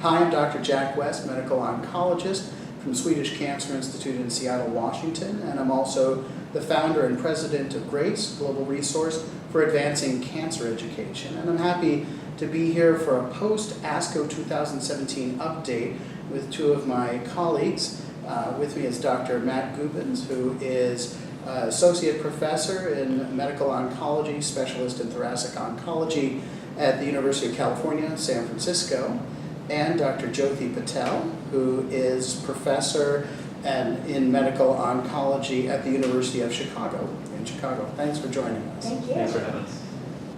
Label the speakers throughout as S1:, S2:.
S1: Hi, I'm Dr. Jack West, medical oncologist from Swedish Cancer Institute in Seattle, Washington, and I'm also the founder and president of GRACE, Global Resource for Advancing Cancer Education. And I'm happy to be here for a post-ASCO 2017 update with two of my colleagues. With me is Dr. Matt Gubens, who is Associate Professor in Medical Oncology, Specialist in Thoracic Oncology at the University of California, San Francisco, and Dr. Jyoti Patel, who is Professor in Medical Oncology at the University of Chicago in Chicago. Thanks for joining us.
S2: Thank you.
S3: Thanks for having us.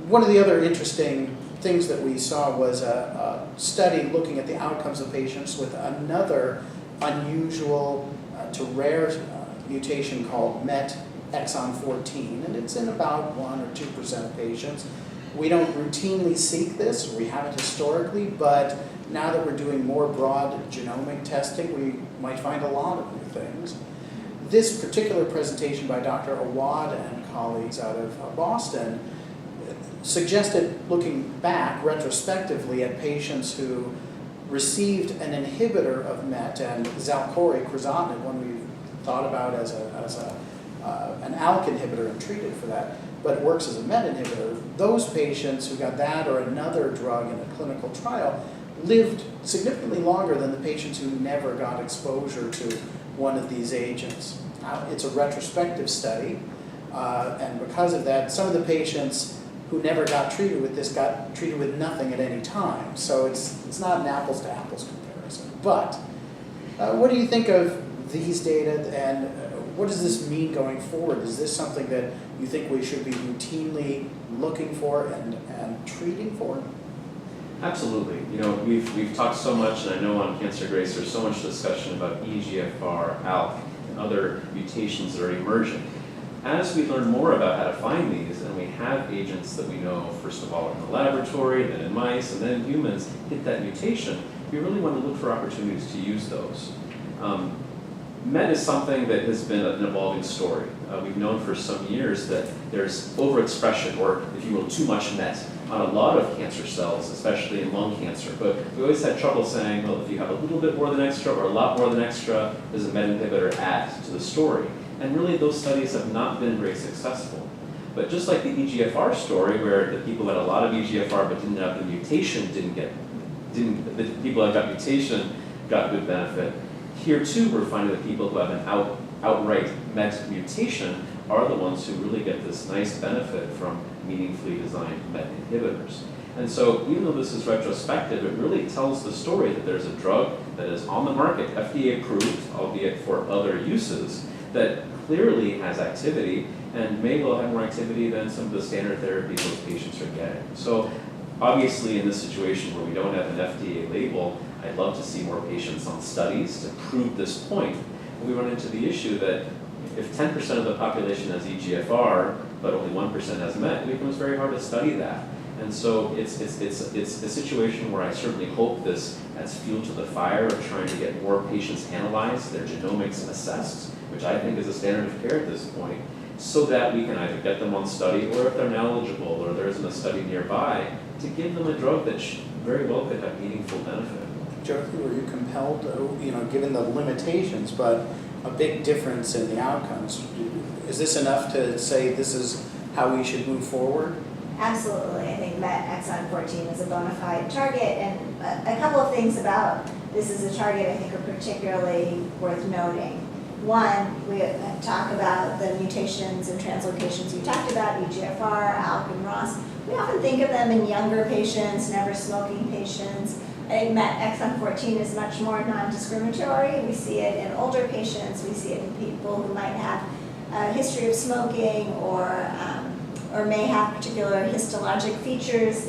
S1: One of the other interesting things that we saw was a study looking at the outcomes of patients with another unusual to rare mutation called MET exon 14, and it's in about 1 or 2% of patients. We don't routinely seek this, we haven't historically, but now that we're doing more broad genomic testing, we might find a lot of new things. This particular presentation by Dr. Awad and colleagues out of Boston suggested, looking back retrospectively at patients who received an inhibitor of MET and Xalkori, crizotinib, one we thought about as an ALK inhibitor and treated for that, but it works as a MET inhibitor. Those patients who got that or another drug in a clinical trial lived significantly longer than the patients who never got exposure to one of these agents. It's a retrospective study, and because of that, some of the patients who never got treated with this got treated with nothing at any time. So it's not an apples to apples comparison. But what do you think of these data, and what does this mean going forward? Is this something that you think we should be routinely looking for and treating for?
S3: Absolutely. You know, we've talked so much, and I know on Cancer Grace there's so much discussion about EGFR, ALK, and other mutations that are emerging. As we learn more about how to find these, and we have agents that we know, first of all in the laboratory, then in mice, and then in humans, hit that mutation, we really want to look for opportunities to use those. MET is something that has been an evolving story. We've known for some years that there's overexpression, or if you will, too much MET on a lot of cancer cells, especially in lung cancer. But we always had trouble saying, well, if you have a little bit more than extra or a lot more than extra, does a MET inhibitor add to the story? And really those studies have not been very successful. But just like the EGFR story, where the people that had a lot of EGFR but didn't have the mutation the people that got mutation got good benefit. Here too, we're finding that people who have an outright MET mutation are the ones who really get this nice benefit from meaningfully designed MET inhibitors. And so even though this is retrospective, it really tells the story that there's a drug that is on the market, FDA approved, albeit for other uses, that clearly has activity and may well have more activity than some of the standard therapies those patients are getting. So obviously in this situation where we don't have an FDA label, I'd love to see more patients on studies to prove this point. But we run into the issue that if 10% of the population has EGFR, but only 1% has MET, it becomes very hard to study that. And so it's a situation where I certainly hope this adds fuel to the fire of trying to get more patients analyzed, their genomics assessed, which I think is a standard of care at this point, so that we can either get them on study, or if they're knowledgeable or there isn't a study nearby, to give them a drug that very well could have meaningful benefit.
S1: Jyoti, were you compelled, given the limitations, but a big difference in the outcomes? Is this enough to say this is how we should move forward?
S2: Absolutely. I think MET exon 14 is a bona fide target, and a couple of things about this as a target I think are particularly worth noting. One, we talk about the mutations and translocations you talked about, EGFR, ALK, and ROS. We often think of them in younger patients, never smoking patients. I think MET exon 14 is much more non-discriminatory. We see it in older patients. We see it in people who might have a history of smoking or may have particular histologic features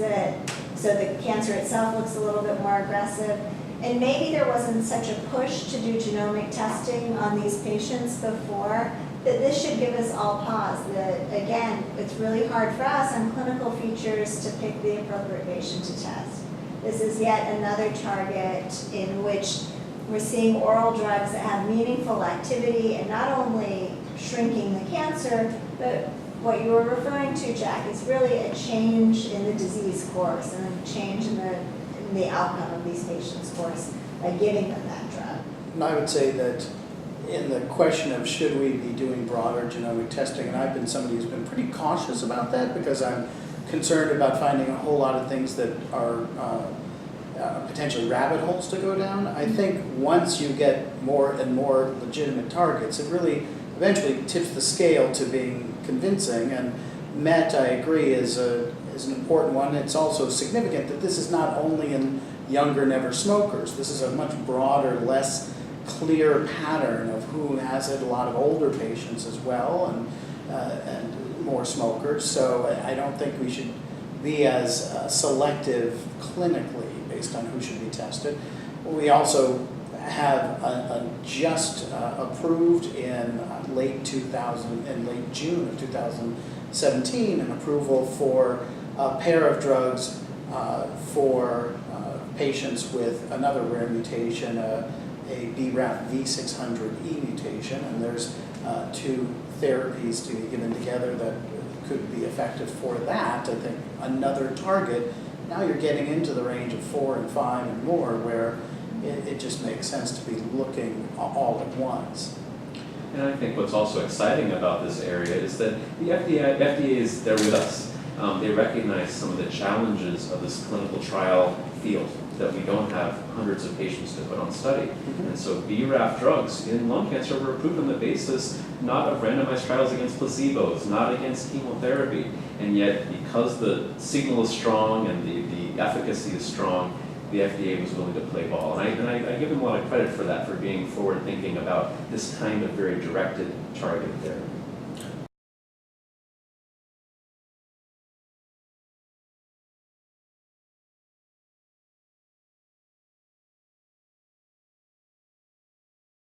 S2: so the cancer itself looks a little bit more aggressive. And maybe there wasn't such a push to do genomic testing on these patients before, that this should give us all pause. That, again, it's really hard for us on clinical features to pick the appropriate patient to test. This is yet another target in which we're seeing oral drugs that have meaningful activity and not only shrinking the cancer, but what you were referring to, Jack, is really a change in the disease course and a change in the the outcome of these patients' course by giving them that drug.
S1: And I would say that in the question of should we be doing broader genomic testing, and I've been somebody who's been pretty cautious about that because I'm concerned about finding a whole lot of things that are potentially rabbit holes to go down. I think once you get more and more legitimate targets, it really eventually tips the scale to being convincing. And MET, I agree, is an important one. It's also significant that this is not only in younger never smokers. This is a much broader, less clear pattern of who has it. A lot of older patients as well, and more smokers. So I don't think we should be as selective clinically based on who should be tested. We also have just approved in late June of 2017 an approval for a pair of drugs for patients with another rare mutation, a BRAF V600E mutation, and there's two therapies to be given together that could be effective for that. I think another target, now you're getting into the range of 4 and 5 and more, where it just makes sense to be looking all at once.
S3: And I think what's also exciting about this area is that the FDA is there with us. They recognize some of the challenges of this clinical trial field, that we don't have hundreds of patients to put on study.
S1: Mm-hmm.
S3: And so BRAF drugs in lung cancer were approved on the basis not of randomized trials against placebos, not against chemotherapy, and yet because the signal is strong and the efficacy is strong, the FDA was willing to play ball. And I give them a lot of credit for that, for being forward thinking about this kind of very directed targeted therapy.